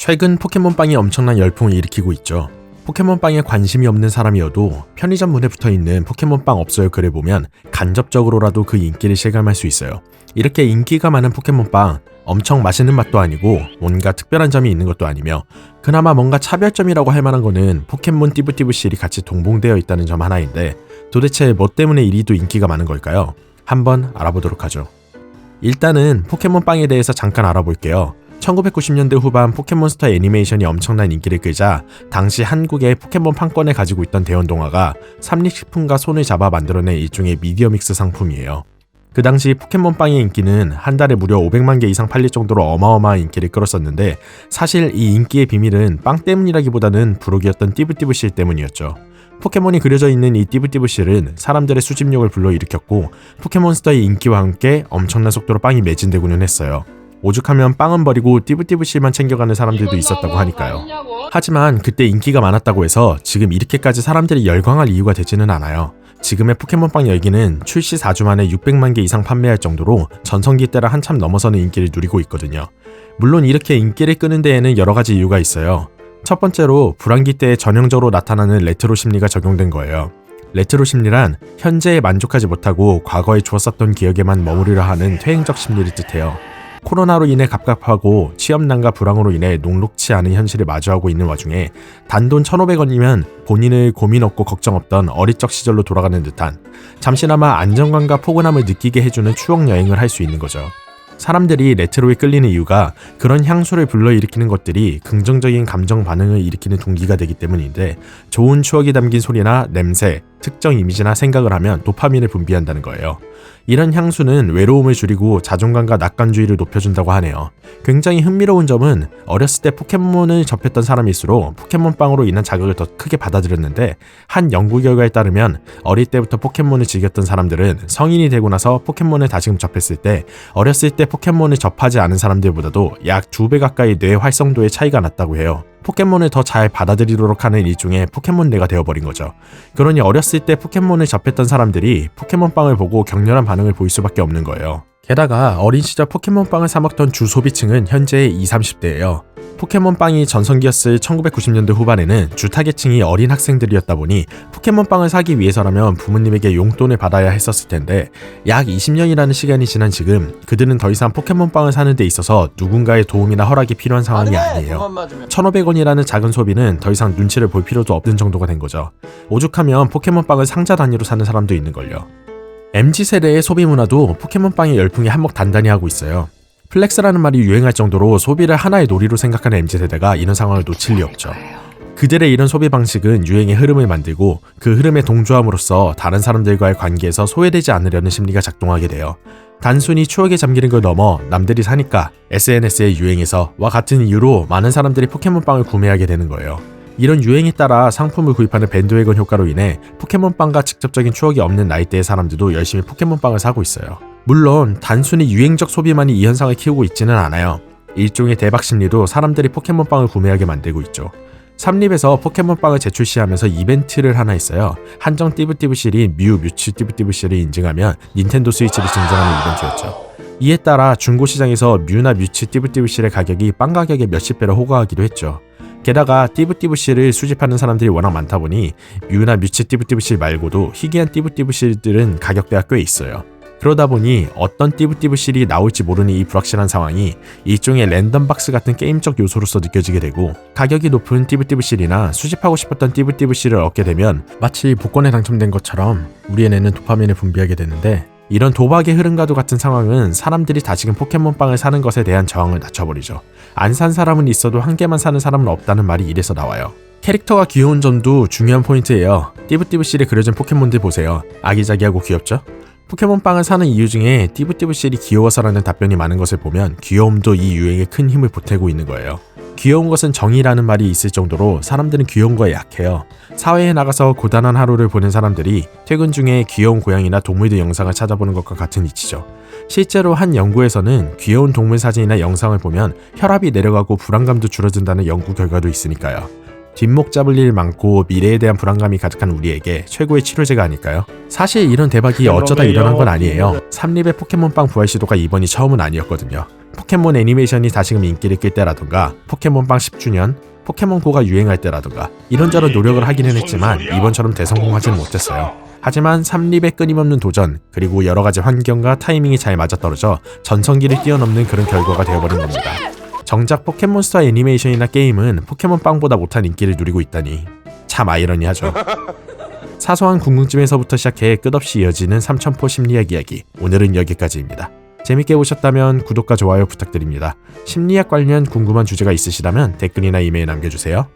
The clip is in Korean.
최근 포켓몬빵이 엄청난 열풍을 일으키고 있죠. 포켓몬빵에 관심이 없는 사람이어도 편의점 문에 붙어있는 포켓몬빵 없어요 글을 보면 간접적으로라도 그 인기를 실감할 수 있어요. 이렇게 인기가 많은 포켓몬빵, 엄청 맛있는 맛도 아니고 뭔가 특별한 점이 있는 것도 아니며 그나마 뭔가 차별점이라고 할 만한 거는 포켓몬 띠부띠부실이 같이 동봉되어 있다는 점 하나인데 도대체 뭐 때문에 이리도 인기가 많은 걸까요? 한번 알아보도록 하죠. 일단은 포켓몬빵에 대해서 잠깐 알아볼게요. 1990년대 후반 포켓몬스터 애니메이션이 엄청난 인기를 끌자 당시 한국의 포켓몬 판권을 가지고 있던 대원동화가 삼립식품과 손을 잡아 만들어낸 일종의 미디어 믹스 상품이에요. 그 당시 포켓몬빵의 인기는 한 달에 무려 500만 개 이상 팔릴 정도로 어마어마한 인기를 끌었었는데 사실 이 인기의 비밀은 빵 때문이라기보다는 부록이었던 띠부띠부실 때문이었죠. 포켓몬이 그려져 있는 이 띠부띠부실은 사람들의 수집욕을 불러일으켰고 포켓몬스터의 인기와 함께 엄청난 속도로 빵이 매진되고는 했어요. 오죽하면 빵은 버리고 띠부띠부실만 챙겨가는 사람들도 있었다고 하니까요. 하지만 그때 인기가 많았다고 해서 지금 이렇게까지 사람들이 열광할 이유가 되지는 않아요. 지금의 포켓몬빵 열기는 출시 4주 만에 600만 개 이상 판매할 정도로 전성기 때를 한참 넘어서는 인기를 누리고 있거든요. 물론 이렇게 인기를 끄는 데에는 여러 가지 이유가 있어요. 첫 번째로 불황기 때에 전형적으로 나타나는 레트로 심리가 적용된 거예요. 레트로 심리란 현재에 만족하지 못하고 과거에 좋았었던 기억에만 머무르려 하는 퇴행적 심리를 뜻해요. 코로나로 인해 갑갑하고 취업난과 불황으로 인해 녹록치 않은 현실을 마주하고 있는 와중에 단돈 1,500원이면 본인을 고민 없고 걱정 없던 어릴 적 시절로 돌아가는 듯한 잠시나마 안정감과 포근함을 느끼게 해주는 추억 여행을 할 수 있는 거죠. 사람들이 레트로에 끌리는 이유가 그런 향수를 불러일으키는 것들이 긍정적인 감정 반응을 일으키는 동기가 되기 때문인데 좋은 추억이 담긴 소리나 냄새, 특정 이미지나 생각을 하면 도파민을 분비한다는 거예요. 이런 향수는 외로움을 줄이고 자존감과 낙관주의를 높여준다고 하네요. 굉장히 흥미로운 점은 어렸을 때 포켓몬을 접했던 사람일수록 포켓몬빵으로 인한 자극을 더 크게 받아들였는데 한 연구 결과에 따르면 어릴 때부터 포켓몬을 즐겼던 사람들은 성인이 되고 나서 포켓몬을 다시금 접했을 때 어렸을 때 포켓몬을 접하지 않은 사람들보다도 약 2배 가까이 뇌 활성도의 차이가 났다고 해요. 포켓몬을 더 잘 받아들이도록 하는 일종의 포켓몬뇌가 되어버린 거죠. 그러니 어렸을 때 포켓몬을 접했던 사람들이 포켓몬빵을 보고 격렬한 반응을 보일 수밖에 없는 거예요. 게다가 어린 시절 포켓몬빵을 사먹던 주 소비층은 현재의 20, 30대예요. 포켓몬빵이 전성기였을 1990년대 후반에는 주 타겟층이 어린 학생들이었다 보니 포켓몬빵을 사기 위해서라면 부모님에게 용돈을 받아야 했었을 텐데 약 20년이라는 시간이 지난 지금 그들은 더 이상 포켓몬빵을 사는 데 있어서 누군가의 도움이나 허락이 필요한 상황이 아니에요. 1,500원이라는 작은 소비는 더 이상 눈치를 볼 필요도 없는 정도가 된 거죠. 오죽하면 포켓몬빵을 상자 단위로 사는 사람도 있는걸요. MZ세대의 소비 문화도 포켓몬빵의 열풍에 한몫 단단히 하고 있어요. 플렉스라는 말이 유행할 정도로 소비를 하나의 놀이로 생각하는 MZ세대가 이런 상황을 놓칠 리 없죠. 그들의 이런 소비 방식은 유행의 흐름을 만들고 그 흐름에 동조함으로써 다른 사람들과의 관계에서 소외되지 않으려는 심리가 작동하게 돼요. 단순히 추억에 잠기는 걸 넘어 남들이 사니까 SNS의 유행에서와 같은 이유로 많은 사람들이 포켓몬빵을 구매하게 되는 거예요. 이런 유행에 따라 상품을 구입하는 밴드웨건 효과로 인해 포켓몬빵과 직접적인 추억이 없는 나이대의 사람들도 열심히 포켓몬빵을 사고 있어요. 물론 단순히 유행적 소비만이 이 현상을 키우고 있지는 않아요. 일종의 대박 심리도 사람들이 포켓몬빵을 구매하게 만들고 있죠. 삼립에서 포켓몬빵을 재출시하면서 이벤트를 하나 했어요. 한정 띠부띠부실이 뮤츠 띠부띠부실을 인증하면 닌텐도 스위치를 증정하는 이벤트였죠. 이에 따라 중고시장에서 뮤나 뮤츠 띠부띠부실의 가격이 빵 가격의 몇십 배로 호가하기도 했죠. 게다가 띠부띠부실을 수집하는 사람들이 워낙 많다 보니 뮤나 뮤츠 띠부띠부실 말고도 희귀한 띠부띠부실들은 가격대가 꽤 있어요. 그러다 보니 어떤 띠부띠부실이 나올지 모르는 이 불확실한 상황이 일종의 랜덤박스 같은 게임적 요소로서 느껴지게 되고 가격이 높은 띠부띠부실이나 수집하고 싶었던 띠부띠부실을 얻게 되면 마치 복권에 당첨된 것처럼 우리의 뇌는 도파민을 분비하게 되는데 이런 도박의 흐름과도 같은 상황은 사람들이 다시금 포켓몬빵을 사는 것에 대한 저항을 낮춰버리죠. 안 산 사람은 있어도 한 개만 사는 사람은 없다는 말이 이래서 나와요. 캐릭터가 귀여운 점도 중요한 포인트예요. 띠부띠부실에 그려진 포켓몬들 보세요. 아기자기하고 귀엽죠? 포켓몬빵을 사는 이유 중에 띠부띠부실이 귀여워서라는 답변이 많은 것을 보면 귀여움도 이 유행에 큰 힘을 보태고 있는 거예요. 귀여운 것은 정의라는 말이 있을 정도로 사람들은 귀여운 거에 약해요. 사회에 나가서 고단한 하루를 보낸 사람들이 퇴근 중에 귀여운 고양이나 동물들 영상을 찾아보는 것과 같은 이치죠. 실제로 한 연구에서는 귀여운 동물 사진이나 영상을 보면 혈압이 내려가고 불안감도 줄어든다는 연구 결과도 있으니까요. 뒷목 잡을 일 많고 미래에 대한 불안감이 가득한 우리에게 최고의 치료제가 아닐까요? 사실 이런 대박이 어쩌다 일어난 건 아니에요. 삼립의 포켓몬빵 부활 시도가 이번이 처음은 아니었거든요. 포켓몬 애니메이션이 다시금 인기를 끌 때라던가 포켓몬빵 10주년, 포켓몬고가 유행할 때라던가 이런저런 노력을 하기는 했지만 이번처럼 대성공하지는 못했어요. 하지만 삼립의 끊임없는 도전, 그리고 여러가지 환경과 타이밍이 잘 맞아떨어져 전성기를 뛰어넘는 그런 결과가 되어버린 겁니다. 정작 포켓몬스터 애니메이션이나 게임은 포켓몬빵보다 못한 인기를 누리고 있다니 참 아이러니하죠. 사소한 궁금증에서부터 시작해 끝없이 이어지는 삼천포 심리학 이야기, 오늘은 여기까지입니다. 재밌게 보셨다면 구독과 좋아요 부탁드립니다. 심리학 관련 궁금한 주제가 있으시다면 댓글이나 이메일 남겨주세요.